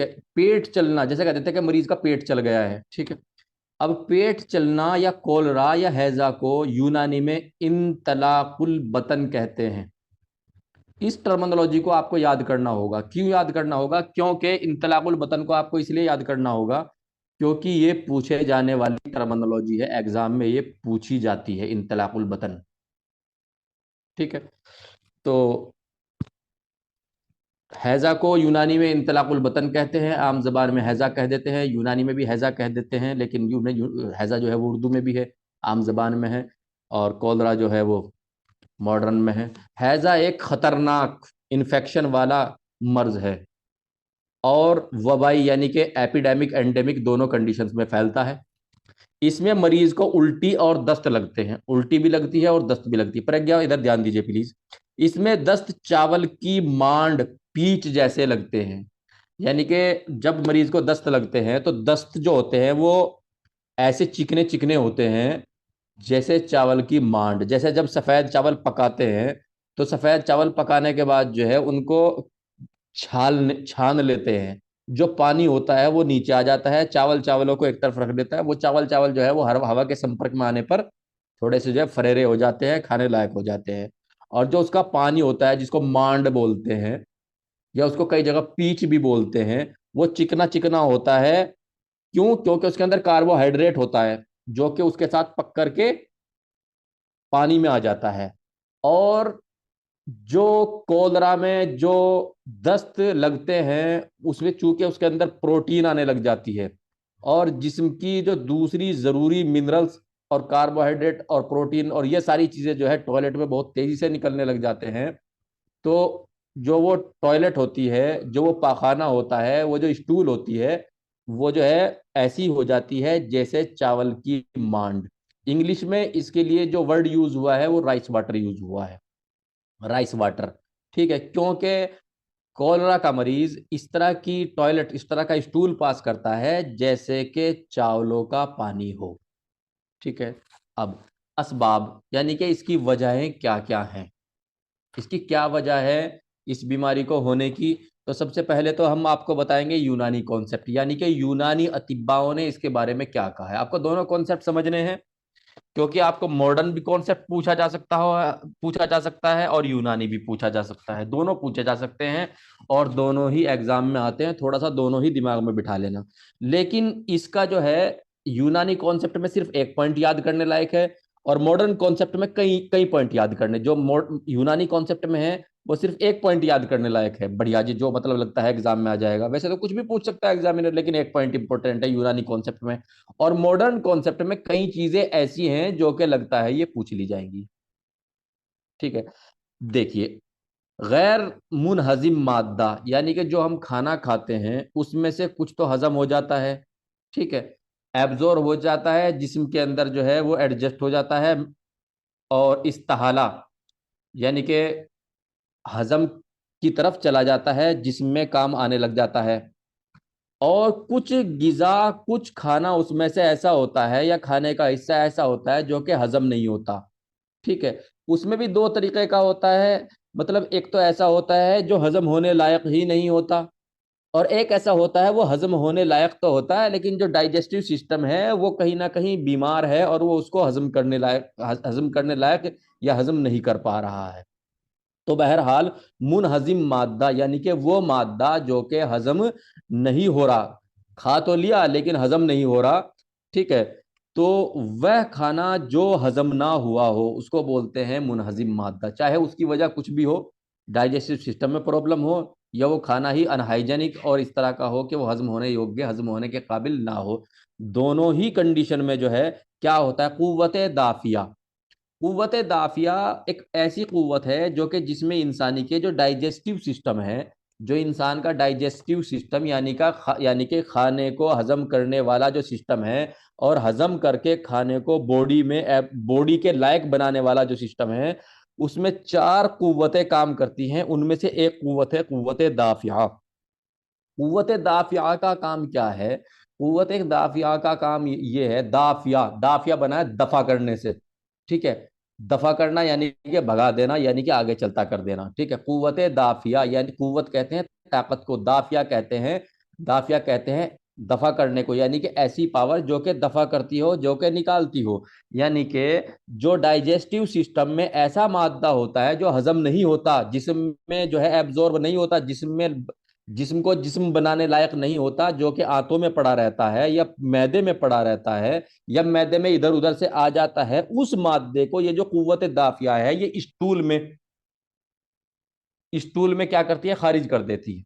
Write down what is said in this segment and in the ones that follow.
है। पेट चलना, जैसे कह देते हैं कि मरीज का पेट चल गया है, ठीक है। अब पेट चलना या कोलरा या हैजा को यूनानी में इंतलाकुल बतन कहते हैं। इस टर्मिनोलॉजी को आपको याद करना होगा। क्यों याद करना होगा? क्योंकि इंतलाकुल बतन को आपको इसलिए याद करना होगा क्योंकि ये पूछे जाने वाली टर्मिनोलॉजी है, एग्जाम में ये पूछी जाती है, इंतलाकुल बतन। ठीक है। तो हैजा को यूनानी में इंतलाकुल बतन कहते हैं, आम जबान में हैजा कह देते हैं, यूनानी में भी हैजा कह देते हैं, लेकिन हैजा जो है वो उर्दू में भी है, आम जबान में है, और कोलरा जो है वो मॉडर्न में है। हैजा एक खतरनाक इन्फेक्शन वाला मर्ज है, और वबाई यानी कि एपिडेमिक एंडेमिक दोनों कंडीशंस में फैलता है। इसमें मरीज को उल्टी और दस्त लगते हैं, उल्टी भी लगती है और दस्त भी लगती है। प्रज्ञा इधर ध्यान दीजिए प्लीज। इसमें दस्त चावल की मांड, पीच जैसे लगते हैं। यानी कि जब मरीज को दस्त लगते हैं तो दस्त जो होते हैं वो ऐसे चिकने चिकने होते हैं, जैसे चावल की मांड। जैसे जब सफेद चावल पकाते हैं तो सफेद चावल पकाने के बाद जो है उनको छान लेते हैं, जो पानी होता है वो नीचे आ जाता है, चावल चावलों को एक तरफ रख देता है। वो चावल चावल जो है वो हर हवा के संपर्क में आने पर थोड़े से जो है फरेरे हो जाते हैं, खाने लायक हो जाते हैं। और जो उसका पानी होता है जिसको मांड बोलते हैं, या उसको कई जगह पीच भी बोलते हैं, वो चिकना चिकना होता है। क्यों? क्योंकि उसके अंदर कार्बोहाइड्रेट होता है, जो कि उसके साथ पक करके पानी में आ जाता है। और जो कोलरा में जो दस्त लगते हैं उसमें चूंकि उसके अंदर प्रोटीन आने लग जाती है, और जिस्म की जो दूसरी जरूरी मिनरल्स और कार्बोहाइड्रेट और प्रोटीन और ये सारी चीजें जो है टॉयलेट में बहुत तेजी से निकलने लग जाते हैं। तो जो वो टॉयलेट होती है, जो वो पाखाना होता है, वो जो स्टूल होती है, वो जो है ऐसी हो जाती है जैसे चावल की मांड। इंग्लिश में इसके लिए जो वर्ड यूज हुआ है वो राइस वाटर यूज हुआ है, राइस वाटर। ठीक है। क्योंकि कॉलरा का मरीज इस तरह की टॉयलेट, इस तरह का स्टूल पास करता है जैसे कि चावलों का पानी हो। ठीक है। अब असबाब यानी कि इसकी वजहें क्या क्या हैं, इसकी क्या वजह है इस बीमारी को होने की। तो सबसे पहले तो हम आपको बताएंगे यूनानी कॉन्सेप्ट, यानी कि यूनानी अतिब्बाओं ने इसके बारे में क्या कहा है। आपको दोनों कॉन्सेप्ट समझने हैं, क्योंकि आपको मॉडर्न भी कॉन्सेप्ट पूछा जा सकता है और यूनानी भी पूछा जा सकता है, दोनों पूछे जा सकते हैं, और दोनों ही एग्जाम में आते हैं। थोड़ा सा दोनों ही दिमाग में बिठा लेना। लेकिन इसका जो है यूनानी कॉन्सेप्ट में सिर्फ एक पॉइंट याद करने लायक है, और मॉडर्न कॉन्सेप्ट में कई कई पॉइंट याद करने। जो यूनानी कॉन्सेप्ट में है वो सिर्फ एक पॉइंट याद करने लायक है, बढ़िया जी, जो मतलब लगता है एग्जाम में आ जाएगा। वैसे तो कुछ भी पूछ सकता है एग्जामिनर, लेकिन एक पॉइंट इंपॉर्टेंट है यूनानी कॉन्सेप्ट में। और मॉडर्न कॉन्सेप्ट में कई चीजें ऐसी हैं जो कि लगता है ये पूछ ली जाएंगी। ठीक है। देखिए, गैर मुनहजिम मादा यानी कि जो हम खाना खाते हैं उसमें से कुछ तो हजम हो जाता है, ठीक है, एब्जॉर्ब हो जाता है, जिस्म के अंदर जो है वो एडजस्ट हो जाता है, और इस्ताहाला यानी कि हजम की तरफ चला जाता है, जिसमें काम आने लग जाता है। और कुछ गिजा, कुछ खाना उसमें से ऐसा होता है या खाने का हिस्सा ऐसा होता है जो कि हजम नहीं होता। ठीक है। उसमें भी दो तरीके का होता है, मतलब एक तो ऐसा होता है जो हजम होने लायक ही नहीं होता, और एक ऐसा होता है वो हजम होने लायक तो होता है लेकिन जो डाइजेस्टिव सिस्टम है वो कहीं ना कहीं बीमार है, और वो उसको हजम करने लायक या हजम नहीं कर पा रहा है। तो बहरहाल मुनहजिम मादा यानी कि वो मादा जो कि हजम नहीं हो रहा, खा तो लिया लेकिन हजम नहीं हो रहा। ठीक है। तो वह खाना जो हजम ना हुआ हो उसको बोलते हैं मुनहजिम मादा, चाहे उसकी वजह कुछ भी हो, डाइजेस्टिव सिस्टम में प्रॉब्लम हो, या वो खाना ही अनहाइजेनिक और इस तरह का हो कि वो हजम होने योग्य, हजम होने के काबिल ना हो। दोनों ही कंडीशन में जो है क्या होता है, कुव्वत दाफिया। कुव्वत दाफिया एक ऐसी कुव्वत है जो कि जिसमें इंसानी के जो डाइजेस्टिव सिस्टम है, जो इंसान का डाइजेस्टिव सिस्टम यानी कि खाने को हजम करने वाला जो सिस्टम है, और हजम करके खाने को बॉडी के लायक बनाने वाला जो सिस्टम है, उसमें चार कुव्वतें काम करती हैं। उनमें से एक कुव्वत है कुव्वत दाफिया। कुव्वत दाफिया का काम क्या है? कुव्वत दाफिया का काम ये है, दाफिया, दाफिया बना है दफा करने से। ठीक है। दफा करना यानी कि भगा देना, यानी कि आगे चलता कर देना। ठीक है। कुव्वत दाफिया यानी कुव्वत कहते हैं ताकत को, दाफिया कहते हैं दाफिया कहते हैं दफा करने को, यानी कि ऐसी पावर जो कि दफा करती हो, जो कि निकालती हो। यानी कि जो डाइजेस्टिव सिस्टम में ऐसा मादा होता है जो हजम नहीं होता, जिस्म में जो है एब्जॉर्ब नहीं होता, जिस्म में, जिस्म को जिस्म बनाने लायक नहीं होता, जो कि आंतों में पड़ा रहता है या मैदे में पड़ा रहता है या मैदे में इधर उधर से आ जाता है, उस मादे को ये जो कुव्वत दाफिया है ये स्टूल में क्या करती है, खारिज कर देती है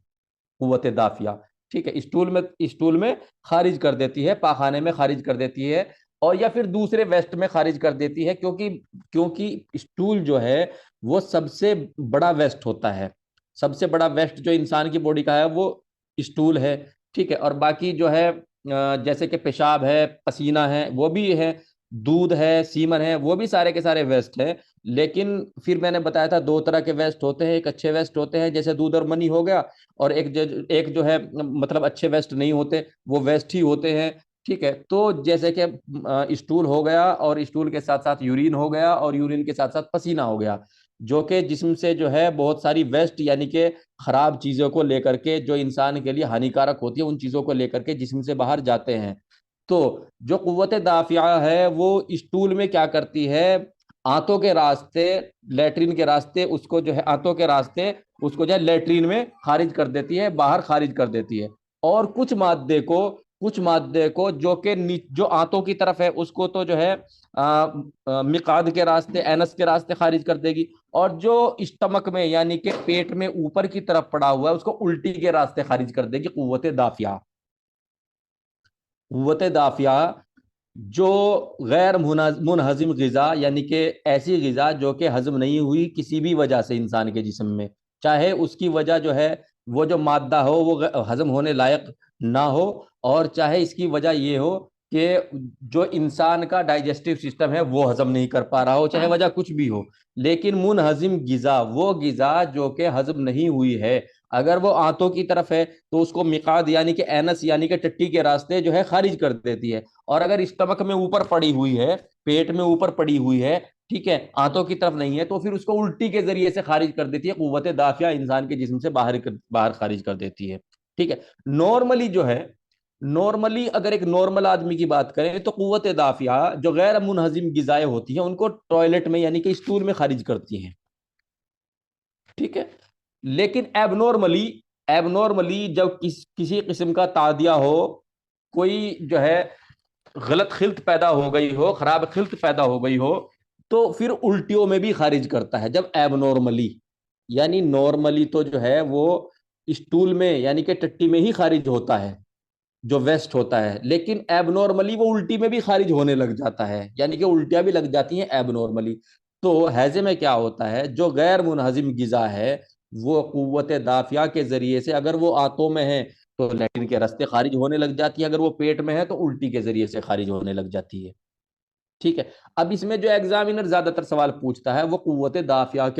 कुव्वत दाफिया। ठीक है, स्टूल में खारिज कर देती है, पाखाने में खारिज कर देती है, और या फिर दूसरे वेस्ट में खारिज कर देती है, क्योंकि क्योंकि स्टूल जो है वो सबसे बड़ा वेस्ट होता है। सबसे बड़ा वेस्ट जो इंसान की बॉडी का है वो स्टूल है। ठीक है, और बाकी जो है जैसे कि पेशाब है, पसीना है, वो भी है, दूध है, सीमन है, वो भी सारे के सारे वेस्ट है। लेकिन फिर मैंने बताया था दो तरह के वेस्ट होते हैं, एक अच्छे वेस्ट होते हैं जैसे दूध और मनी हो गया, और एक जो है मतलब अच्छे वेस्ट नहीं होते, वो वेस्ट ही होते हैं। ठीक है, तो जैसे कि स्टूल हो गया, और स्टूल के साथ साथ यूरिन हो गया, और यूरिन के साथ साथ पसीना हो गया, जो कि जिस्म से जो है बहुत सारी वेस्ट यानी कि खराब चीजों को लेकर के, जो इंसान के लिए हानिकारक होती है, उन चीजों को लेकर के जिस्म से बाहर जाते हैं। तो जो कुव्वत दाफिया है वो स्टूल में क्या करती है, आंतों के रास्ते, लेटरिन के रास्ते उसको जो है, आंतों के रास्ते उसको जो है लेटरिन में खारिज कर देती है, बाहर खारिज कर देती है। और कुछ मादे को जो आंतों की तरफ है उसको तो जो है मिकाद के रास्ते, एनस के रास्ते खारिज कर देगी, और जो स्टमक में यानी कि पेट में ऊपर की तरफ पड़ा हुआ है उसको उल्टी के रास्ते खारिज कर देगी कुव्वत दाफिया। कुव्वत दाफिया जो गैर मुनहजिम गिजा, यानी कि ऐसी गिजा जो कि हजम नहीं हुई किसी भी वजह से इंसान के जिस्म में, चाहे उसकी वजह जो है वो जो मादा हो वो हजम होने लायक ना हो, और चाहे इसकी वजह ये हो कि जो इंसान का डाइजेस्टिव सिस्टम है वो हजम नहीं कर पा रहा हो, चाहे वजह कुछ भी हो, लेकिन मुनहजिम गिजा वो गिजा जो कि हजम नहीं हुई है, अगर वो आंतों की तरफ है तो उसको मिकाद यानी कि एनस यानी कि टट्टी के रास्ते जो है खारिज कर देती है। और अगर स्टमक में ऊपर पड़ी हुई है, पेट में ऊपर पड़ी हुई है, ठीक है, आंतों की तरफ नहीं है, तो फिर उसको उल्टी के जरिए से खारिज कर देती है, कुव्वत दाफिया इंसान के जिस्म से बाहर खारिज कर देती है। ठीक है, नॉर्मली जो है, नॉर्मली अगर एक नॉर्मल आदमी की बात करें तो कुव्वत दाफिया जो गैर मुनहजिम गिजाएं होती हैं उनको टॉयलेट में यानी कि स्टूल में खारिज करती हैं। ठीक है, लेकिन एबनॉर्मली, जब किसी किस्म का तादिया हो, कोई जो है गलत खिल्त पैदा हो गई हो, खराब खिल्त पैदा हो गई हो, तो फिर उल्टियों में भी खारिज करता है। जब एबनॉर्मली, यानी नॉर्मली तो जो है वो स्टूल में यानी कि टट्टी में ही खारिज होता है जो वेस्ट होता है, लेकिन एबनॉर्मली वो उल्टी में भी खारिज होने लग जाता है, यानी कि उल्टियां भी लग जाती हैं एबनॉर्मली। तो हैजे में क्या होता है, जो गैर मुनहजिम गिजा है वो कुव्वत दाफिया के जरिए से, अगर वो आंतों में है तो लैट्रिन के रास्ते खारिज होने लग जाती है, अगर वो पेट में है तो उल्टी के जरिए से खारिज होने लग जाती है। ठीक है, अब इसमें जो एग्जामिनर ज्यादातर सवाल पूछता है वो कुव्वत दाफिया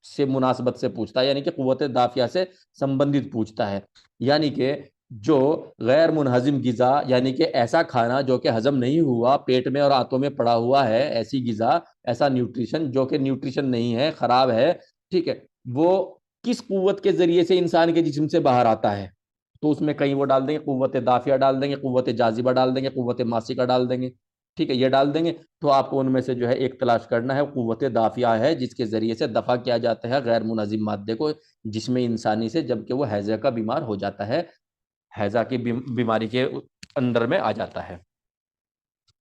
से मुनासबत से पूछता है, यानी कि कुव्वत दाफिया से संबंधित पूछता है। यानी कि जो गैर मुनहजिम गिजा, यानी कि ऐसा खाना जो कि हजम नहीं हुआ, पेट में और आंतों में पड़ा हुआ है, ऐसी गिजा, ऐसा न्यूट्रिशन जो कि न्यूट्रिशन नहीं है, खराब है, ठीक है, वो किस कुव्वत के जरिए से इंसान के जिस्म से बाहर आता है, तो उसमें कहीं वो डाल देंगे कुव्वत दाफिया डाल देंगे, कुव्वत जाजिबा डाल देंगे, कुव्वत मासिका डाल देंगे। ठीक है, ये डाल देंगे, तो आपको उनमें से जो है एक तलाश करना है, कुव्वत दाफिया है जिसके जरिए से दफा किया जाता है गैर मुनाजिम मादे को, जिसमें इंसानी से, जबकि वो हैजा का बीमार हो जाता है, हैजा की बीमारी के अंदर में आ जाता है।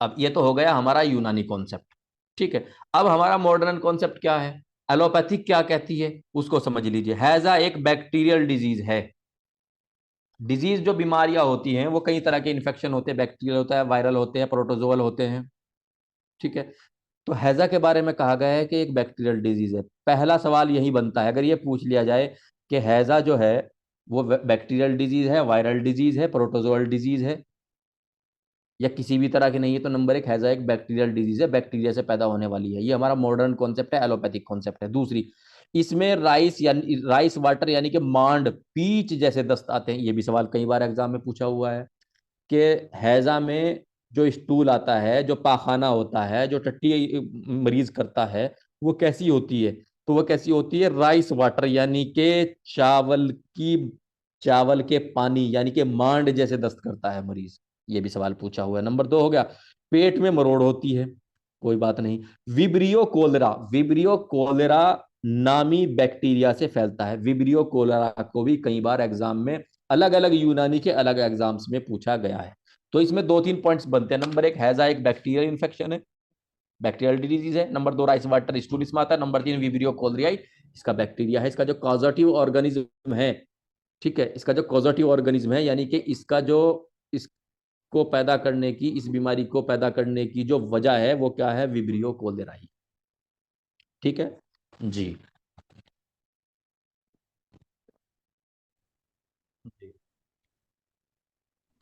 अब ये तो हो गया हमारा यूनानी कॉन्सेप्ट। ठीक है, अब हमारा मॉडर्न कॉन्सेप्ट क्या है, एलोपैथिक क्या कहती है उसको समझ लीजिए। हैजा एक बैक्टीरियल डिजीज है। डिजीज जो बीमारियां होती हैं वो कई तरह के इन्फेक्शन होते हैं, बैक्टीरियल होता है, वायरल होते हैं, प्रोटोजोअल होते हैं। ठीक है, तो हैजा के बारे में कहा गया है कि एक बैक्टीरियल डिजीज है। पहला सवाल यही बनता है, अगर ये पूछ लिया जाए कि हैजा जो है वो बैक्टीरियल डिजीज है, वायरल डिजीज है, प्रोटोजोअल डिजीज है, या किसी भी तरह की नहीं है, तो नंबर एक, हैजा एक बैक्टीरियल डिजीज है, बैक्टीरिया से पैदा होने वाली है। ये हमारा मॉडर्न कॉन्सेप्ट है, एलोपैथिक कॉन्सेप्ट है। दूसरी, इसमें राइस वाटर यानी कि मांड, पीच जैसे दस्त आते हैं। ये भी सवाल कई बार एग्जाम में पूछा हुआ है कि हैजा में जो स्टूल आता है, जो पाखाना होता है, जो टट्टी मरीज करता है, वो कैसी होती है, तो वो कैसी होती है, राइस वाटर यानी कि चावल की चावल के पानी यानी कि मांड जैसे दस्त करता है मरीज, ये भी सवाल पूछा हुआ है। नंबर 2 हो गया, पेट में मरोड़ होती है, कोई बात नहीं। विब्रियो कोलेरा, विब्रियो कोलेरा नामी बैक्टीरिया से फैलता है। विब्रियो कोलेरा को भी कई बार एग्जाम में अलग अलग यूनानी के अलग एग्जाम्स में पूछा गया है। तो इसमें 2-3 पॉइंट्स बनते हैं। नंबर 1, हैजा एक बैक्टीरियल इन्फेक्शन है, बैक्टीरियल डिजीज है। नंबर 2, राइस वाटर स्टूल इसमें आता है। नंबर 3, विब्रियो कोलरियाई, इसका बैक्टीरिया है। इसका जो कॉजेटिव ऑर्गेनिज्म है, ठीक है, इसका जो कॉजेटिव ऑर्गेनिज्म है यानी कि इसका जो इसको पैदा करने की, इस बीमारी को पैदा करने की जो वजह है वो क्या है, विब्रियो कोलेराई। ठीक है जी।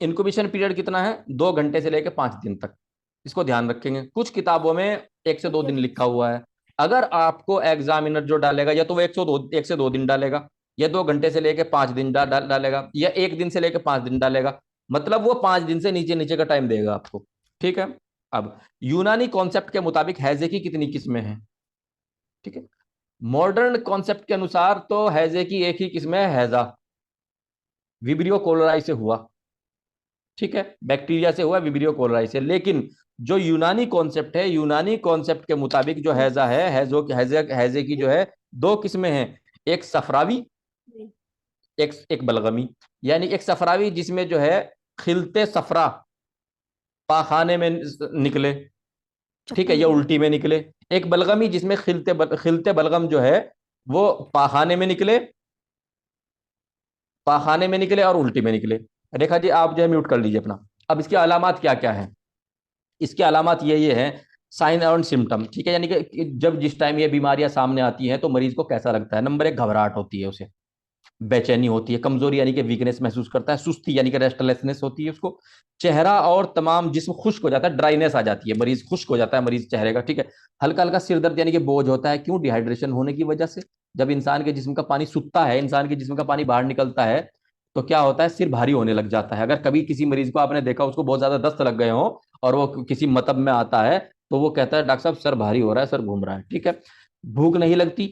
इनक्यूबेशन पीरियड कितना है, 2 घंटे से लेकर 5 दिन तक, इसको ध्यान रखेंगे। कुछ किताबों में 1 से 2 दिन लिखा हुआ है। अगर आपको एग्जामिनर जो डालेगा या तो वो 1 से 2 दिन डालेगा, या 2 घंटे से लेकर 5 दिन डालेगा, या 1 दिन से लेकर 5 दिन डालेगा, मतलब वो 5 दिन से नीचे नीचे का टाइम देगा आपको। ठीक है। अब यूनानी कॉन्सेप्ट के मुताबिक हैजे की कितनी किस्में हैं, ठीक है। मॉडर्न कॉन्सेप्ट के अनुसार तो हैजे की एक ही किस्म है, हैजा विब्रियो कोलोराई से हुआ, ठीक है, बैक्टीरिया से हुआ, विब्रियो कोलोराई से। लेकिन जो यूनानी कॉन्सेप्ट है, यूनानी कॉन्सेप्ट के मुताबिक जो हैजा है, हैजे की जो है 2 किस्में हैं, एक सफरावी, एक एक बलगमी। यानी एक सफरावी जिसमें जो है खिलते सफरा पाखाने में निकले, ठीक है, या उल्टी में निकले। एक बलगमी जिसमें खिलते बलगम जो है वो पाखाने में निकले, पाखाने में निकले और उल्टी में निकले। रेखा जी आप जो है म्यूट कर लीजिए अपना। अब इसकी अलामत क्या क्या है, इसकी अलामत ये है, साइन और सिम्टम, ठीक है, यानी कि जब जिस टाइम ये बीमारियां सामने आती हैं तो मरीज को कैसा लगता है। नंबर 1, घबराहट होती है उसे, बेचैनी होती है, कमजोरी यानी कि वीकनेस महसूस करता है, सुस्ती यानी कि रेस्टलेसनेस होती है उसको, चेहरा और तमाम जिस्म खुश्क हो जाता है, ड्राइनेस आ जाती है, मरीज खुश्क हो जाता है मरीज चेहरे का, ठीक है। हल्का हल्का सिर दर्द यानी कि बोझ होता है, क्यों, डिहाइड्रेशन होने की वजह से। जब इंसान के जिस्म का पानी सूखता है, इंसान के जिस्म का पानी बाहर निकलता है, तो क्या होता है, सिर भारी होने लग जाता है। अगर कभी किसी मरीज को आपने देखा उसको बहुत ज्यादा दस्त लग गए हो और वो किसी मतब में आता है, तो वो कहता है डॉक्टर साहब सर भारी हो रहा है, सर घूम रहा है, ठीक है। भूख नहीं लगती,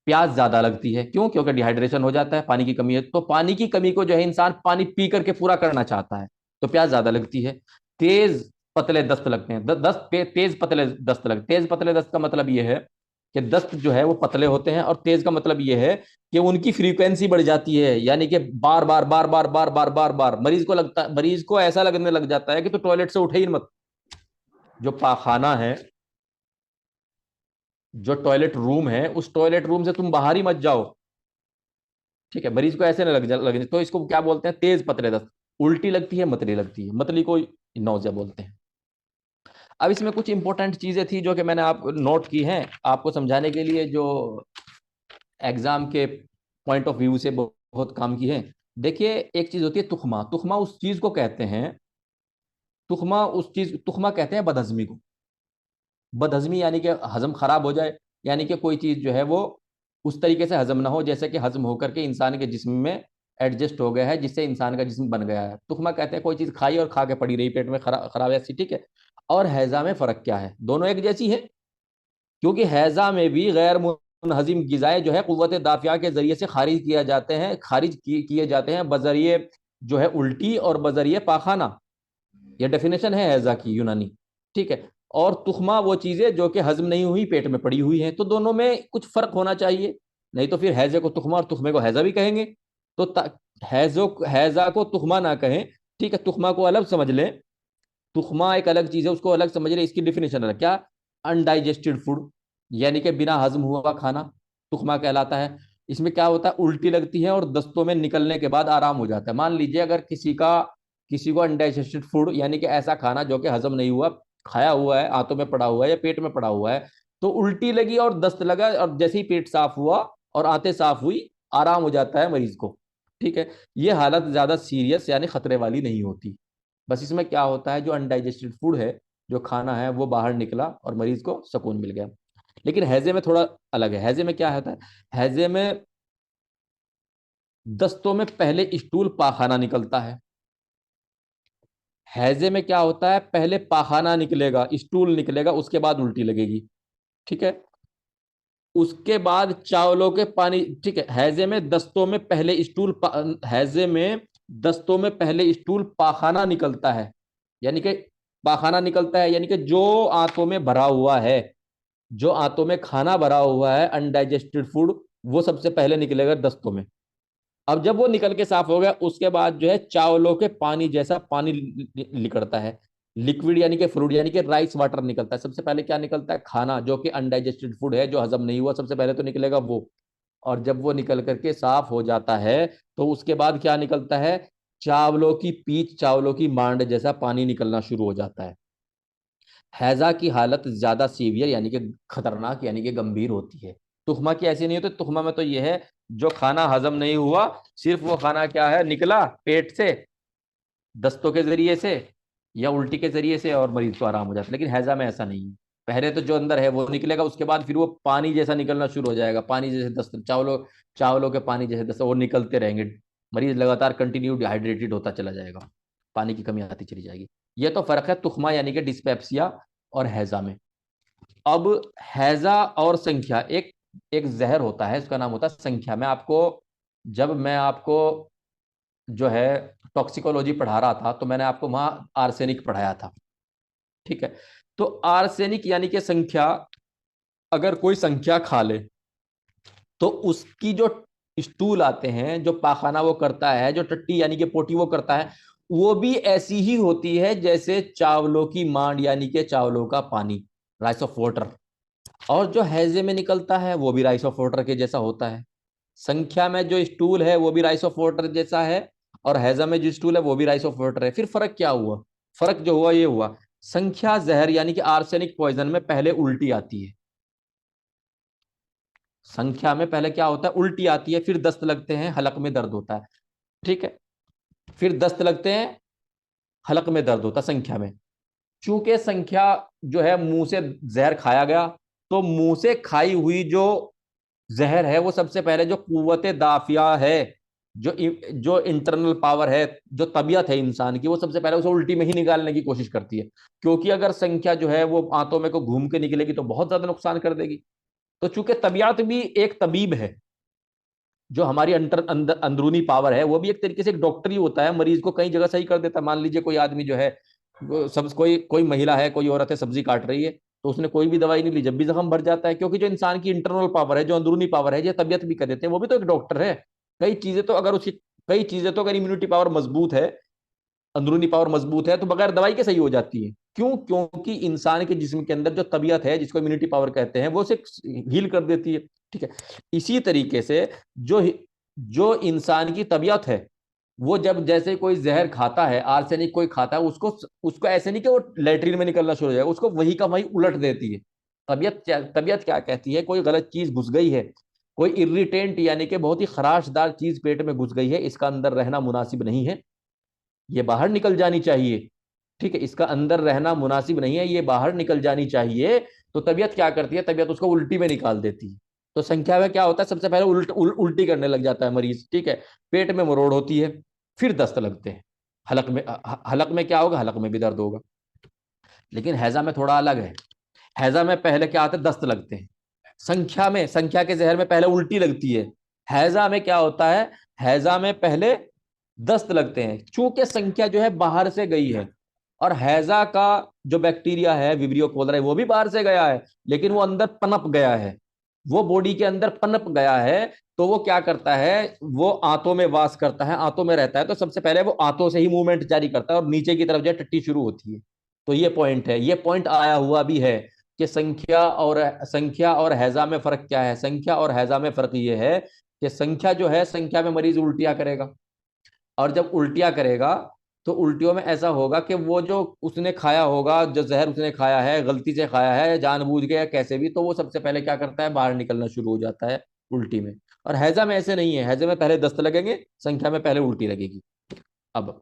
प्यास ज्यादा लगती है, क्यों, क्योंकि डिहाइड्रेशन हो जाता है, पानी की कमी है। तो पानी की कमी को जो है इंसान पानी पी करके पूरा करना चाहता है, तो प्यास ज्यादा लगती है। तेज पतले दस्त लगते हैं, तेज पतले दस्त लगते, तेज पतले दस्त का मतलब यह है कि दस्त जो है वो पतले होते हैं, और तेज का मतलब यह है कि उनकी फ्रीक्वेंसी बढ़ जाती है, यानी कि बार बार बार बार बार बार बार बार मरीज को ऐसा लगने लग जाता है कि तो टॉयलेट से उठे ही मत। जो पाखाना है, जो टॉयलेट रूम है, उस टॉयलेट रूम से तुम बाहर ही मत जाओ, ठीक है, मरीज को ऐसे ना लगे, तो इसको क्या बोलते हैं, तेज पतले दस्त। उल्टी लगती है, मतली लगती है, मतली को नौजिया बोलते हैं। अब इसमें कुछ इंपॉर्टेंट चीजें थी जो कि मैंने आप नोट की हैं आपको समझाने के लिए, जो एग्जाम के पॉइंट ऑफ व्यू से बहुत काम की है। देखिए, एक चीज होती है तुखमा, तुखमा उस चीज को कहते हैं, तुखमा कहते हैं बदहजमी को। बदहजमी यानी कि हजम खराब हो जाए, यानी कि कोई चीज जो है वो उस तरीके से हजम ना हो जैसे कि हजम होकर के इंसान के जिस्म में एडजस्ट हो गया है, जिससे इंसान का जिस्म बन गया है। तुखमा कहते हैं कोई चीज खाई और खा के पड़ी रही पेट में, खराब ऐसी, ठीक है। और हैजा में फर्क क्या है, दोनों एक जैसी है, क्योंकि हैजा में भी गैर मुनहजिम गिजाएं जो है कुव्वत दाफिया के जरिए से खारिज किया जाते हैं, किए जाते हैं बजरिए जो है उल्टी और बजरिए पाखाना। यह डेफिनेशन है हैजा की यूनानी, ठीक है। और तुखमा वो चीजें जो कि हजम नहीं हुई, पेट में पड़ी हुई हैं, तो दोनों में कुछ फर्क होना चाहिए, नहीं तो फिर हैजे को तुखमा और तुखमे को हैजा भी कहेंगे। तो हैजा को तुखमा ना कहें, ठीक है, तुखमा को अलग समझ लें। तुखमा एक अलग चीज है, उसको अलग समझ लें, इसकी डिफिनेशन अलग क्या, अनडाइजेस्टेड फूड, यानी कि बिना हजम हुआ खाना तुखमा कहलाता है। इसमें क्या होता है, उल्टी लगती है और दस्तों में निकलने के बाद आराम हो जाता है। मान लीजिए अगर किसी को अनडाइजेस्टेड फूड यानी कि ऐसा खाना जो कि हजम नहीं हुआ, खाया हुआ है, आंतों में पड़ा हुआ है या पेट में पड़ा हुआ है, तो उल्टी लगी और दस्त लगा, और जैसे ही पेट साफ हुआ और आंतें साफ हुई, आराम हो जाता है मरीज को, ठीक है। ये हालत ज्यादा सीरियस यानी खतरे वाली नहीं होती। बस इसमें क्या होता है, जो अनडाइजेस्टेड फूड है, जो खाना है वो बाहर निकला और मरीज को सुकून मिल गया। लेकिन हैजे में थोड़ा अलग है। हैजे में क्या होता है, हैजे में दस्तों में पहले स्टूल पाखाना निकलता है। हैजे में क्या होता है, पहले पाखाना निकलेगा, स्टूल निकलेगा, उसके बाद उल्टी लगेगी, ठीक है। उसके बाद चावलों के पानी, ठीक है, हैजे में दस्तों में पहले स्टूल, हैजे में दस्तों में पहले स्टूल पाखाना निकलता है, यानी कि पाखाना निकलता है, यानी कि जो आंतों में भरा हुआ है, जो आंतों में खाना भरा हुआ है, अनडाइजेस्टेड फूड, वो सबसे पहले निकलेगा दस्तों में। अब जब वो निकल के साफ हो गया, उसके बाद जो है चावलों के पानी जैसा पानी निकलता है, लिक्विड यानी कि फ्रूट, यानी कि राइस वाटर निकलता है। सबसे पहले क्या निकलता है? खाना, जो कि अनडाइजेस्टेड फूड है, जो हजम नहीं हुआ, सबसे पहले तो निकलेगा वो। और जब वो निकल करके साफ हो जाता है, तो उसके बाद क्या निकलता है? चावलों की पीच, चावलों की मांड जैसा पानी निकलना शुरू हो जाता है। हैजा की हालत ज्यादा सीवियर यानी कि खतरनाक, यानी कि गंभीर होती है। तुखमा की ऐसी नहीं होती। तुखमा में तो यह है, जो खाना हजम नहीं हुआ, सिर्फ वो खाना क्या है, निकला पेट से, दस्तों के जरिए से या उल्टी के जरिए से, और मरीज को आराम हो जाता है। लेकिन हैजा में ऐसा नहीं है। पहले तो जो अंदर है वो निकलेगा, उसके बाद फिर वो पानी जैसा निकलना शुरू हो जाएगा, पानी जैसे दस्त, चावलों चावलों के पानी जैसे दस्त, वो निकलते रहेंगे। मरीज लगातार कंटिन्यू डिहाइड्रेटेड होता चला जाएगा, पानी की कमी आती चली जाएगी। ये तो फर्क है तुखमा यानी कि डिस्पेप्सिया और हैजा में। अब हैजा और संख्या, एक एक जहर होता है, उसका नाम होता है संख्या। जब मैं आपको जो है टॉक्सिकोलॉजी पढ़ा रहा था, तो मैंने आपको वहां आर्सेनिक पढ़ाया था, ठीक है। तो आर्सेनिक यानी कि संख्या, अगर कोई संख्या खा ले, तो उसकी जो स्टूल आते हैं, जो पाखाना वो करता है, जो टट्टी यानी कि पोटी वो करता है, वो भी ऐसी ही होती है जैसे चावलों की मांड यानी कि चावलों का पानी, राइस ऑफ वाटर। और जो हैजे में निकलता है वो भी राइस ऑफ वाटर के जैसा होता है। संख्या में जो स्टूल है वो भी राइस ऑफ वाटर जैसा है, और हैजा में जो स्टूल है वो भी राइस ऑफ वाटर है। फिर फर्क क्या हुआ? फर्क जो हुआ ये हुआ, संख्या जहर यानी कि आर्सेनिक पॉइजन में पहले उल्टी आती है। संख्या में पहले क्या होता है? उल्टी आती है, फिर दस्त लगते हैं, हलक में दर्द होता है, ठीक है। फिर दस्त लगते हैं, हलक में दर्द होता है संख्या में। चूंकि संख्या जो है मुंह से जहर खाया गया, तो मुंह से खाई हुई जो जहर है, वो सबसे पहले जो कुव्वत दाफिया है, जो जो इंटरनल पावर है, जो तबीयत है इंसान की, वो सबसे पहले उसे उल्टी में ही निकालने की कोशिश करती है। क्योंकि अगर संख्या जो है वो आंतों में को घूम के निकलेगी तो बहुत ज्यादा नुकसान कर देगी। तो चूंकि तबीयत भी एक तबीब है, जो हमारी अंदरूनी पावर है, वो भी एक तरीके से एक डॉक्टर ही होता है, मरीज को कई जगह सही कर देता है। मान लीजिए कोई आदमी जो है, सब कोई कोई महिला है, कोई औरत है, सब्जी काट रही है, तो उसने कोई भी दवाई नहीं ली, जब भी जख्म भर जाता है, क्योंकि जो इंसान की इंटरनल पावर है, जो अंदरूनी पावर है, जो तबियत भी कर देते हैं, वो भी तो एक डॉक्टर है। कई चीजें तो अगर इम्यूनिटी पावर मजबूत है, अंदरूनी पावर मजबूत है, तो बगैर दवाई के सही हो जाती है। क्यों? क्योंकि इंसान के जिस्म के अंदर जो तबीयत है, जिसको इम्यूनिटी पावर कहते हैं, वो उसे हील कर देती है, ठीक है। इसी तरीके से जो जो इंसान की तबीयत है, वो जब जैसे कोई जहर खाता है, आर्सेनिक कोई खाता है, उसको उसको ऐसे नहीं कि वो लेटरिन में निकलना शुरू हो जाएगा, उसको वही का वही उलट देती है। तबीयत क्या कहती है? कोई गलत चीज घुस गई है, कोई इरिटेंट यानी कि बहुत ही खराशदार चीज पेट में घुस गई है, इसका अंदर रहना मुनासिब नहीं है, ये बाहर निकल जानी चाहिए, ठीक है। इसका अंदर रहना मुनासिब नहीं है, ये बाहर निकल जानी चाहिए। तो तबीयत क्या करती है? तबीयत उसको उल्टी में निकाल देती है। तो संख्या में क्या होता है? सबसे पहले उल्टी करने लग जाता है मरीज, ठीक है। पेट में मरोड़ होती है, फिर दस्त लगते हैं। हलक में क्या होगा? हलक में भी दर्द होगा। लेकिन हैजा में थोड़ा अलग है। हैजा में पहले क्या आता है? दस्त लगते हैं। संख्या के जहर में पहले उल्टी लगती है। हैजा में क्या होता है? हैजा में पहले दस्त लगते हैं। चूंकि संख्या जो है बाहर से गई है, और हैजा का जो बैक्टीरिया है, विब्रियो कोलराई, वो भी बाहर से गया है, लेकिन वो अंदर पनप गया है, वो बॉडी के अंदर पनप गया है। तो वो क्या करता है? वो आंतों में वास करता है, आंतों में रहता है, तो सबसे पहले वो आंतों से ही मूवमेंट जारी करता है, और नीचे की तरफ जो है टट्टी शुरू होती है। तो ये पॉइंट है, ये पॉइंट आया हुआ भी है कि संख्या और हैजा में फर्क क्या है। संख्या और हैजा में फर्क ये है कि संख्या जो है, संख्या में मरीज उल्टियां करेगा, और जब उल्टियां करेगा, तो उल्टियों में ऐसा होगा कि वो जो उसने खाया होगा, जो जहर उसने खाया है, गलती से खाया है, जानबूझ के या कैसे भी, तो वो सबसे पहले क्या करता है? बाहर निकलना शुरू हो जाता है उल्टी में। और हैजा में ऐसे नहीं है, हैजा में पहले दस्त लगेंगे, संख्या में पहले उल्टी लगेगी। अब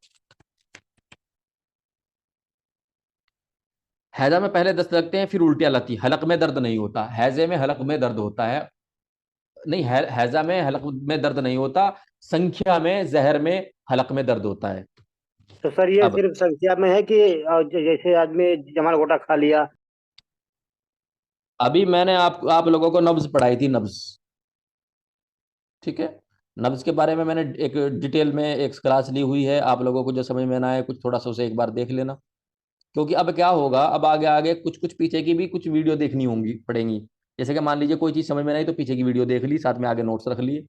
हैजा में पहले दस्त लगते हैं, फिर उल्टियां लगती है। हलक में दर्द नहीं होता, हैजे में हलक में दर्द होता है। नहीं, हैजा में हलक में दर्द नहीं होता, संख्या में जहर में हलक में दर्द होता है। तो सर ये अब सिर्फ संख्या में है कि जैसे आदमी जमाल घोटा खा लिया। अभी मैंने आप लोगों को नब्ज पढ़ाई थी, नब्ज, ठीक है। नब्ज के बारे में मैंने एक डिटेल में एक क्लास ली हुई है, आप लोगों को जो समझ में ना आए कुछ थोड़ा सा उसे एक बार देख लेना। क्योंकि अब क्या होगा, अब आगे आगे कुछ कुछ पीछे की भी कुछ वीडियो देखनी होंगी, पड़ेंगी। जैसे कि मान लीजिए कोई चीज़ समझ में नहीं तो पीछे की वीडियो देख ली, साथ में आगे नोट्स रख लिए,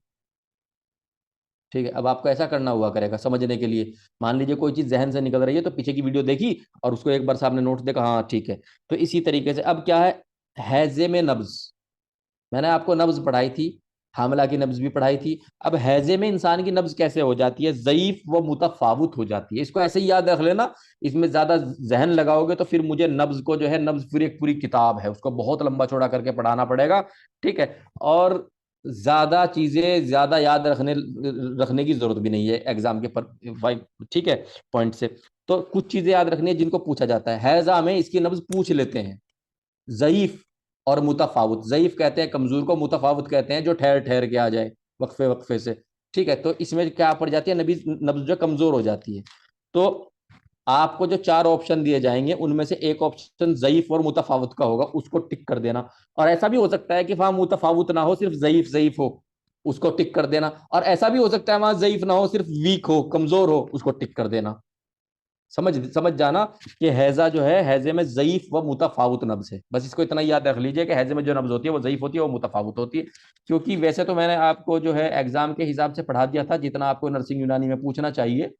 ठीक है। अब आपको ऐसा करना हुआ करेगा समझने के लिए, मान लीजिए कोई चीज़ जहन से निकल रही है तो पीछे की वीडियो देखी और उसको एक बार सामने नोट्स देखा, हाँ ठीक है। तो इसी तरीके से अब क्या है, हैजे में नब्ज, मैंने आपको नब्ज पढ़ाई थी, हामला की नब्ज भी पढ़ाई थी। अब हैजे में इंसान की नब्ज कैसे हो जाती है, ज़ईफ व मुतफावत हो जाती है। इसको ऐसे ही याद रख लेना, इसमें ज्यादा जहन लगाओगे तो फिर मुझे नब्ज को जो है, नब्ज पूरी एक पूरी किताब है, उसको बहुत लंबा चौड़ा करके पढ़ाना पड़ेगा, ठीक है। और ज्यादा चीजें ज्यादा याद रखने रखने की जरूरत भी नहीं है एग्जाम के पर, ठीक है, पॉइंट से। तो कुछ चीजें याद रखनी है जिनको पूछा जाता है, हैजा में इसकी नब्ज पूछ लेते हैं। ज़ईफ और मुतफावत, ज़ईफ कहते हैं कमजोर को, मुतफावत कहते हैं जो ठहर ठहर के आ जाए वक्फे वक्फे से, ठीक है। तो इसमें क्या पड़ जाती है, नबी नब्ज जो कमजोर हो जाती है। तो आपको जो चार ऑप्शन दिए जाएंगे उनमें से एक ऑप्शन ज़ईफ और मुतफावत का होगा, उसको टिक कर देना। और ऐसा भी हो सकता है कि वहां मुतफावत ना हो, सिर्फ ज़ईफ ज़ईफ हो, उसको टिक कर देना। और ऐसा भी हो सकता है वहां ज़ईफ ना हो, सिर्फ वीक हो, कमजोर हो, उसको टिक कर देना। समझ समझ जाना कि हैजा जो है, हैजे में ज़ईफ व मुतफावत नब्ज है। बस इसको इतना याद रख लीजिए कि हैजे में जो नब्ज होती है वो ज़ईफ होती है, वो मुतफावत होती है। क्योंकि वैसे तो मैंने आपको जो है एग्जाम के हिसाब से पढ़ा दिया था जितना आपको नर्सिंग यूनानी में पूछना चाहिए।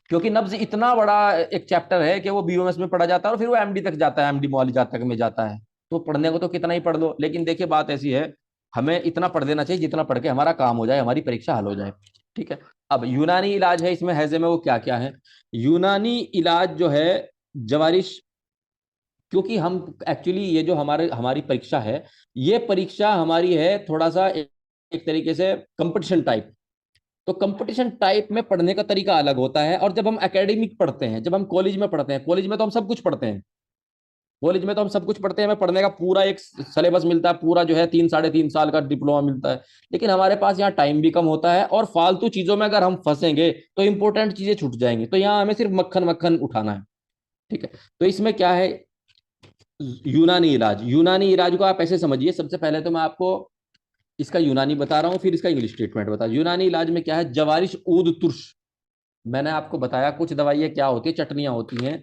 क्योंकि नब्ज इतना बड़ा एक चैप्टर है कि वो बीओएमएस में पढ़ा जाता है और फिर वो एमडी तक जाता है, एमडी मुआलिजात तक में जाता है। तो पढ़ने को तो कितना ही पढ़ लो, लेकिन देखिए बात ऐसी है, हमें इतना पढ़ देना चाहिए जितना पढ़ के हमारा काम हो जाए, हमारी परीक्षा हल हो जाए, ठीक है। अब यूनानी इलाज है इसमें, हैजे में वो क्या क्या है। यूनानी इलाज जो है, जवारिश, क्योंकि हम एक्चुअली ये जो हमारे हमारी परीक्षा है, ये परीक्षा हमारी है थोड़ा सा एक तरीके से कंपटीशन टाइप। तो कंपटीशन टाइप में पढ़ने का तरीका अलग होता है। और जब हम एकेडमिक पढ़ते हैं, जब हम कॉलेज में पढ़ते हैं, कॉलेज में तो हम सब कुछ पढ़ते हैं, कॉलेज में तो हम सब कुछ पढ़ते हैं, हमें पढ़ने का पूरा एक सिलेबस मिलता है, पूरा जो है 3 साढ़े 3 साल का डिप्लोमा मिलता है। लेकिन हमारे पास यहाँ टाइम भी कम होता है और फालतू चीजों में अगर हम फंसेंगे तो इंपॉर्टेंट चीजें छूट जाएंगी। तो यहाँ हमें सिर्फ मक्खन मक्खन उठाना है, ठीक है। तो इसमें क्या है, यूनानी इलाज, यूनानी इलाज को आप ऐसे समझिए, सबसे पहले तो मैं आपको इसका यूनानी बता रहा हूँ, फिर इसका इंग्लिश ट्रीटमेंट बता। यूनानी इलाज में क्या है, जवारिश ऊद तुर्श। मैंने आपको बताया कुछ दवाइयाँ क्या होती है, चटनियाँ होती हैं।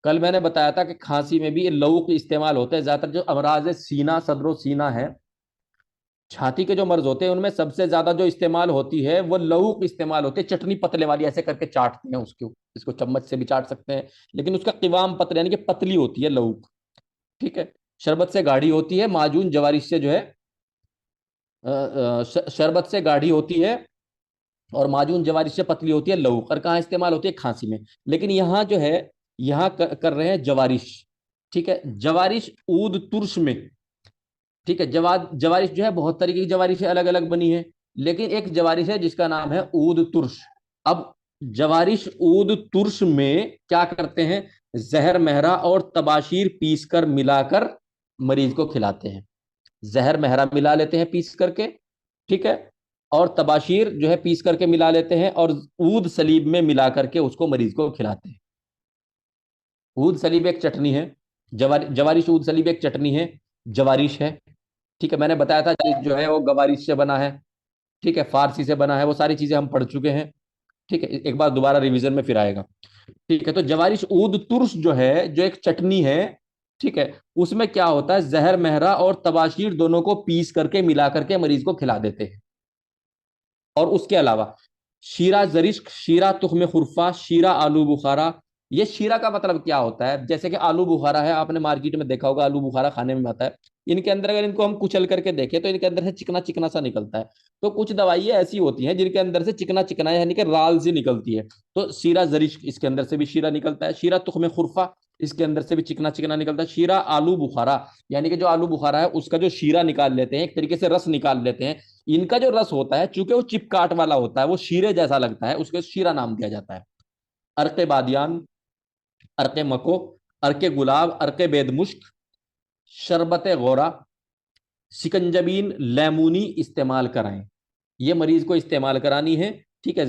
कल मैंने बताया था कि खांसी में भी ये लौक इस्तेमाल होते हैं ज्यादातर। जो अमराज सीना, सदरो सीना है, छाती के जो मर्ज होते हैं, उनमें सबसे ज्यादा जो इस्तेमाल होती है वो लौक इस्तेमाल होती है। चटनी पतले वाली ऐसे करके चाटते हैं उसको, इसको चम्मच से भी चाट सकते हैं, लेकिन उसका क़िवाम पतले यानी कि पतली होती है लौक, ठीक है। शरबत से गाढ़ी होती है, माजून जवारिश से जो है शरबत से गाढ़ी होती है, और माजून जवारिश से पतली होती है लौक। और कहाँ इस्तेमाल होती है, खांसी में। लेकिन यहाँ जो है, यहाँ कर रहे हैं जवारिश, ठीक है। जवारिश ऊद तुर्श में, ठीक है। जवारिश जो है बहुत तरीके की जवारिश है, अलग अलग बनी है, लेकिन एक जवारिश है जिसका नाम है ऊद तुर्श। अब जवारिश ऊद तुर्श में क्या करते हैं, जहर महरा और तबाशीर पीस कर मिलाकर मरीज को खिलाते हैं। जहर महरा मिला लेते हैं पीस करके, ठीक है। और तबाशीर जो है पीस करके मिला लेते हैं, और ऊद सलीब में मिला करके उसको मरीज को खिलाते हैं। ऊद सलीब एक चटनी है, जवारिश ऊद सलीब एक चटनी है, जवारिश है, ठीक है। मैंने बताया था जो है वो गवारिश से बना है, ठीक है, फारसी से बना है, वो सारी चीजें हम पढ़ चुके हैं, ठीक है। एक बार दोबारा रिवीजन में फिर आएगा, ठीक है। तो जवारिश ऊद तुर्श जो है, जो एक चटनी है, ठीक है, उसमें क्या होता है, जहर महरा और तबाशीर दोनों को पीस करके मिला करके मरीज को खिला देते हैं। और उसके अलावा शीरा जरिश्क, शीरा तुख्म खुरफा, शीरा आलू बुखारा। ये शीरा का मतलब क्या होता है, जैसे कि आलू बुखारा है, आपने मार्केट में देखा होगा, आलू बुखारा खाने में आता है। इनके अंदर अगर इनको हम कुचल करके देखें तो इनके अंदर से चिकना चिकना सा निकलता है। तो कुछ दवाइयाँ ऐसी होती हैं जिनके अंदर से चिकना चिकना यानी कि राल सी निकलती है। तो शीरा जरिश्क, इसके अंदर से भी शीरा निकलता है। शीरा तुख्म खुरफा, इसके अंदर से भी चिकना चिकना निकलता है। शीरा आलू बुखारा, यानी कि जो आलू बुखारा है उसका जो शीरा निकाल लेते हैं, एक तरीके से रस निकाल लेते हैं। इनका जो रस होता है, चूंकि वो चिपकाट वाला होता है, वो शीरे जैसा लगता है, उसको शीरा नाम दिया जाता है। अर्के बादियान, अर्के मको, अर्के गुलाब, अर्के बेदमुश्क, शरबत गौरा, शिकंजबीन, लेमूनी इस्तेमाल कराएं। ये मरीज को इस्तेमाल करानी है। ठीक है,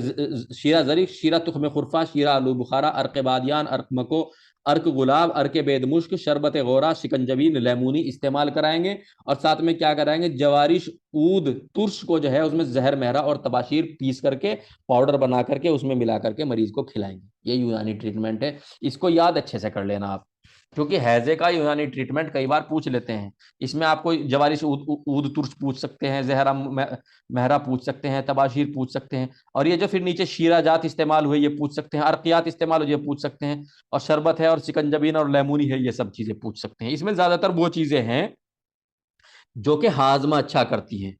शीरा जरी, शीरा तुख्म खुरफा, शीरा आलू बुखारा, अर्क बादियान, अर्क मको, अर्क गुलाब, अर्क बेद मुश्क, शरबत गोरा, शिकंजबीन, लेमूनी इस्तेमाल कराएंगे। और साथ में क्या कराएंगे, जवारिश, ऊद, तुर्श को जो है उसमें जहर महरा और तबाशीर पीस करके पाउडर बना करके उसमें मिला करके मरीज को खिलाएंगे। ये यूनानी ट्रीटमेंट है, इसको याद अच्छे से कर लेना आप, क्योंकि हैजे का यूनानी ट्रीटमेंट कई बार पूछ लेते हैं। इसमें आपको जवारिश, ऊद तुर्श पूछ सकते हैं, जहरा महरा पूछ सकते हैं, तबाशीर पूछ सकते हैं, और ये जो फिर नीचे शीरा जात इस्तेमाल हुए ये पूछ सकते हैं, अर्कियात इस्तेमाल हुए ये पूछ सकते हैं, और शरबत है और सिकंजबीन और लेमूनी है, ये सब चीजें पूछ सकते हैं। इसमें ज्यादातर वो चीजें हैं जो कि हाजमा अच्छा करती हैं।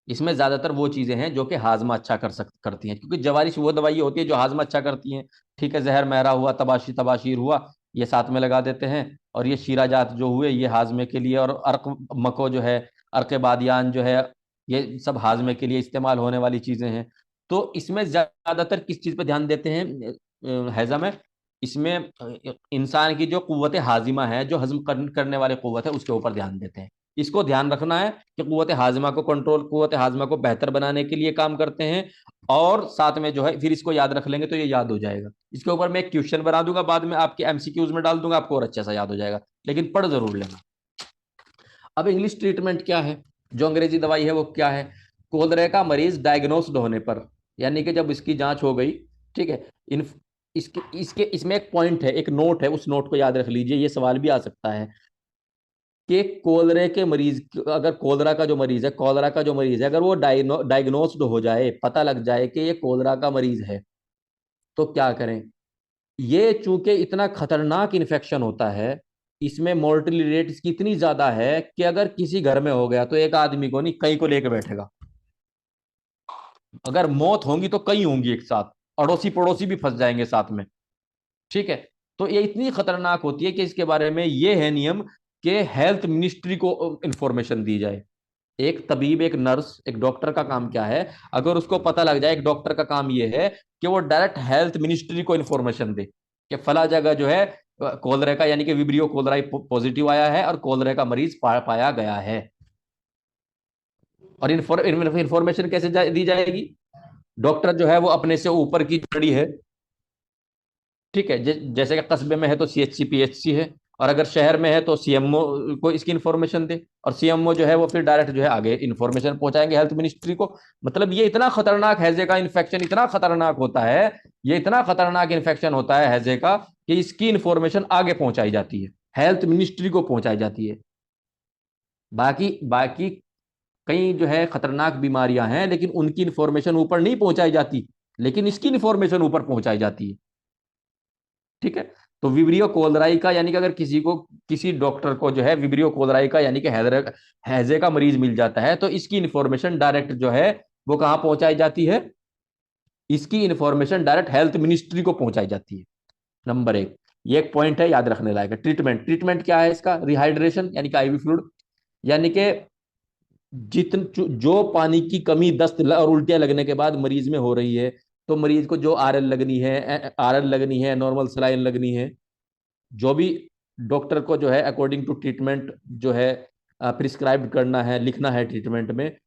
इसमें ज्यादातर वो चीजें हैं जो कि हाजमा अच्छा करती हैं, क्योंकि जवारिश वो दवाई होती है जो हाजमा अच्छा करती हैं। ठीक है, जहर महरा हुआ, तबाशीर हुआ, ये साथ में लगा देते हैं। और ये शीरा जात जो हुए ये हाजमे के लिए, और अर्क मको जो है, अर्क बादियान जो है, ये सब हाजमे के लिए इस्तेमाल होने वाली चीजें हैं। तो इसमें ज्यादातर किस चीज पे ध्यान देते हैं हैजा में? इसमें इंसान की जो कुव्वत हाजिमा है, जो हजम करने वाली कुव्वत है, उसके ऊपर ध्यान देते हैं। इसको ध्यान रखना है कि कुव्वत हाजमा को कंट्रोल, कुव्वत हाजमा को बेहतर बनाने के लिए काम करते हैं। और साथ में जो है फिर इसको याद रख लेंगे तो ये याद हो जाएगा। इसके ऊपर मैं एक क्वेश्चन बना दूंगा, बाद में आपके एमसीक्यूज में डाल दूंगा, आपको और अच्छा सा याद हो जाएगा, लेकिन पढ़ जरूर लेना। अब इंग्लिश ट्रीटमेंट क्या है, जो अंग्रेजी दवाई है वो क्या है? कोलरे का मरीज डायग्नोस्ड होने पर, यानी कि जब इसकी जांच हो गई, ठीक है, इन इसके इसके इसमें एक पॉइंट है, एक नोट है, उस नोट को याद रख लीजिए, ये सवाल भी आ सकता है कि कोलरे के मरीज, अगर कोलरा का जो मरीज है, कॉलरा का जो मरीज है, अगर वो डायग्नोस्ड हो जाए, पता लग जाए कि ये कोलरा का मरीज है, तो क्या करें? ये चूंकि इतना खतरनाक इन्फेक्शन होता है, इसमें मोर्टली रेट इसकी इतनी ज्यादा है कि अगर किसी घर में हो गया तो एक आदमी को नहीं, कई को लेके बैठेगा। अगर मौत होंगी तो कई होंगी एक साथ, अड़ोसी पड़ोसी भी फंस जाएंगे साथ में। ठीक है, तो ये इतनी खतरनाक होती है कि इसके बारे में ये है नियम कि हेल्थ मिनिस्ट्री को इंफॉर्मेशन दी जाए। एक तबीब, एक नर्स, एक डॉक्टर का काम क्या है? अगर उसको पता लग जाए, एक डॉक्टर का काम ये है कि वो डायरेक्ट हेल्थ मिनिस्ट्री को इंफॉर्मेशन दे कि फला जगह जो है कोलरे का, यानी कि विब्रियो कोलराई पॉजिटिव आया है और कोलरे का मरीज पाया गया है। और इंफॉर्मेशन कैसे दी जाएगी? डॉक्टर जो है वो अपने से ऊपर की जड़ी है, ठीक है, जैसे कि कस्बे में है तो सीएचसी पीएचसी है, और अगर शहर में है तो सीएमओ को इसकी इन्फॉर्मेशन दे, और सीएमओ जो है वो फिर डायरेक्ट जो है आगे इन्फॉर्मेशन पहुंचाएंगे हेल्थ मिनिस्ट्री को। मतलब ये इतना खतरनाक हैजे का इन्फेक्शन, इतना खतरनाक होता है, ये इतना खतरनाक इन्फेक्शन होता है हैजे का, कि इसकी इन्फॉर्मेशन आगे पहुंचाई जाती है, हेल्थ मिनिस्ट्री को पहुंचाई जाती है। बाकी बाकी कई जो है खतरनाक बीमारियां हैं, लेकिन उनकी इन्फॉर्मेशन ऊपर नहीं पहुंचाई जाती, लेकिन इसकी इन्फॉर्मेशन ऊपर पहुंचाई जाती है। ठीक है, तो विब्रियो कोलराई का, यानी कि अगर किसी को, किसी डॉक्टर को जो है विब्रियो कोलराई का यानी कि हैजे का मरीज मिल जाता है, तो इसकी इन्फॉर्मेशन डायरेक्ट जो है वो कहाँ पहुंचाई जाती है? इसकी इन्फॉर्मेशन डायरेक्ट हेल्थ मिनिस्ट्री को पहुंचाई जाती है। नंबर एक, ये एक पॉइंट है याद रखने लायक। ट्रीटमेंट क्या है इसका? रिहाइड्रेशन यानी कि आईवी फ्लूइड, यानी कि जो पानी की कमी, दस्त और उल्टियां लगने के बाद मरीज में हो रही है, तो मरीज को जो आरएल लगनी है, नॉर्मल सलाइन लगनी है, जो भी डॉक्टर को जो है अकॉर्डिंग टू ट्रीटमेंट जो है प्रिस्क्राइब करना है, लिखना है ट्रीटमेंट में,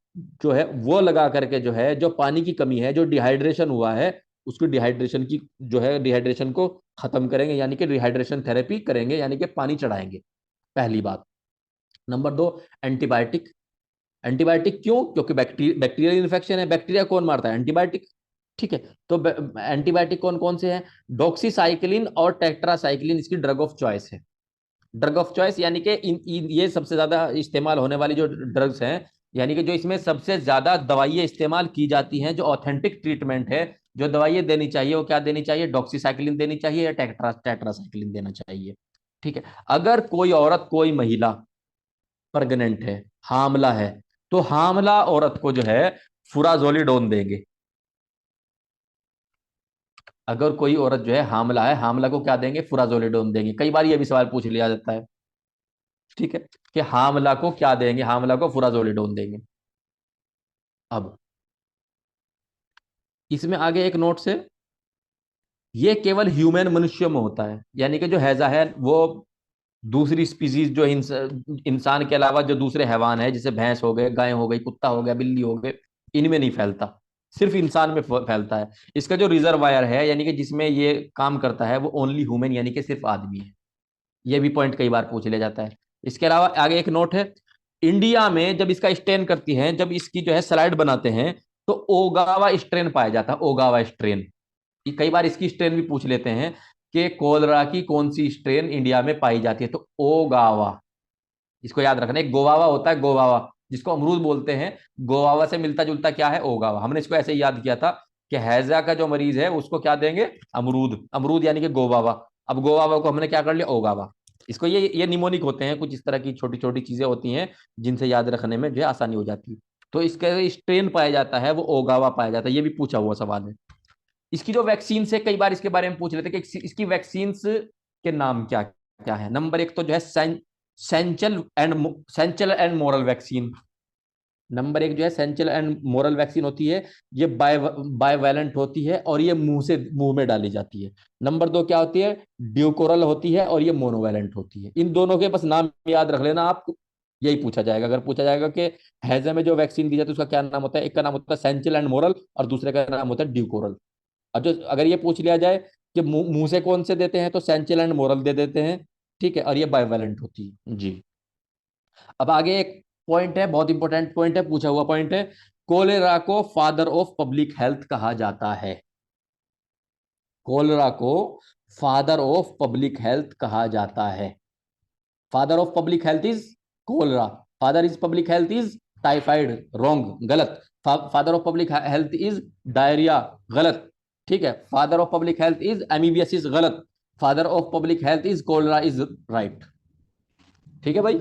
जो है वो लगा करके जो है, जो पानी की कमी है, जो डिहाइड्रेशन हुआ है, उसकी डिहाइड्रेशन की जो है, डिहाइड्रेशन को खत्म करेंगे, यानी कि डिहाइड्रेशन थेरेपी करेंगे, यानी कि पानी चढ़ाएंगे। पहली बात। नंबर दो, एंटीबायोटिक। एंटीबायोटिक क्यों? क्योंकि बैक्टीरियल इन्फेक्शन है, बैक्टीरिया कौन मारता है? एंटीबायोटिक। ठीक है, तो एंटीबायोटिक कौन कौन से हैं? डॉक्सीसाइक्लिन और टेट्रासाइक्लिन इसकी ड्रग ऑफ चॉइस है। ड्रग ऑफ चॉइस यानी कि ये सबसे ज्यादा इस्तेमाल होने वाली जो ड्रग्स हैं, यानी कि जो इसमें सबसे ज्यादा दवाइयां इस्तेमाल की जाती हैं, जो ऑथेंटिक ट्रीटमेंट है, जो दवाइयां देनी चाहिए, वो क्या देनी चाहिए? डॉक्सीसाइक्लिन देनी चाहिए या टेट्रासाइक्लिन देना चाहिए। ठीक है, अगर कोई औरत, कोई महिला प्रेग्नेंट है, हामला है, तो हामला औरत को जो है फुराजोलिडोन देंगे। अगर कोई औरत जो है हामला है, हामला को क्या देंगे? फुराजोलिडोन देंगे। कई बार ये भी सवाल पूछ लिया जाता है, ठीक है, कि हामला को क्या देंगे? हामला को फुराजोलिडोन देंगे। अब इसमें आगे एक नोट से, ये केवल ह्यूमन मनुष्य में होता है, यानी कि जो हैजा है वो दूसरी स्पीसीज, जो इंसान के अलावा जो दूसरे हैवान है, जैसे भैंस हो गए, गाय हो गई, कुत्ता हो गया, बिल्ली हो गए, इनमें नहीं फैलता। सिर्फ इंसान में फैलता है। इसका जो रिजर्वायर है यानी कि जिसमें ये काम करता है वो ओनली ह्यूमन यानी कि सिर्फ आदमी है। ये भी पॉइंट कई बार पूछ लिया जाता है। इसके अलावा आगे एक नोट है, इंडिया में जब इसका स्ट्रेन करती हैं, जब इसकी जो है स्लाइड बनाते हैं, तो ओगावा स्ट्रेन पाया जाता है, ओगावा स्ट्रेन। कई बार इसकी स्ट्रेन भी पूछ लेते हैं कि कोलरा की कौन सी स्ट्रेन इंडिया में पाई जाती है, तो ओगावा। इसको याद रखना, एक गोवावा होता है, गोवावा जिसको अमरूद बोलते हैं, गोवावा से मिलता जुलता क्या है, ओगावा। हमने इसको ऐसे ही याद किया था कि हैजा का जो मरीज है उसको क्या देंगे, अमरूद, अमरूद यानी कि गोवावा। अब गोवावा को हमने क्या कर लिया, ओगावा। इसको ये निमोनिक होते हैं, कुछ इस तरह की छोटी छोटी चीजें होती हैं जिनसे याद रखने में जो है आसानी हो जाती है। तो इसका स्ट्रेन पाया जाता है वो ओगावा पाया जाता है, ये भी पूछा हुआ सवाल है। इसकी जो वैक्सीन है, कई बार इसके बारे में पूछ लेते हैं कि इसकी वैक्सीन के नाम क्या क्या है। नंबर एक तो जो है Senchal and moral vaccine. Number एक जो है सेंचल एंड मोरल वैक्सीन होती है, ये बायवैलेंट होती है और ये मुंह में डाली जाती है। नंबर दो क्या होती है, ड्यूकोरल होती है और ये मोनोवैलेंट होती है। इन दोनों के बस नाम याद रख लेना आप, यही पूछा जाएगा। अगर पूछा जाएगा कि हैजा में जो वैक्सीन दी जाती है उसका क्या नाम होता है, एक का नाम होता है सेंचल एंड मोरल और दूसरे का नाम होता है ड्यूकोरल। और जो अगर ये पूछ लिया जाए कि मुंह से कौन से देते हैं, तो सेंचल एंड मोरल दे देते हैं, ठीक है, और ये बायवैलेंट होती है जी। अब आगे एक पॉइंट है, बहुत इंपॉर्टेंट पॉइंट है, पूछा हुआ पॉइंट है, कोलेरा को फादर ऑफ पब्लिक हेल्थ कहा जाता है। कोलेरा को फादर ऑफ पब्लिक हेल्थ कहा जाता है। Father of public health is cholera, father is public health is typhoid, wrong, गलत। Father of public health is diarrhoea, गलत, ठीक है। Father of public health is amoebiasis, गलत। Father of public health is cholera, is right. ठीक है भाई।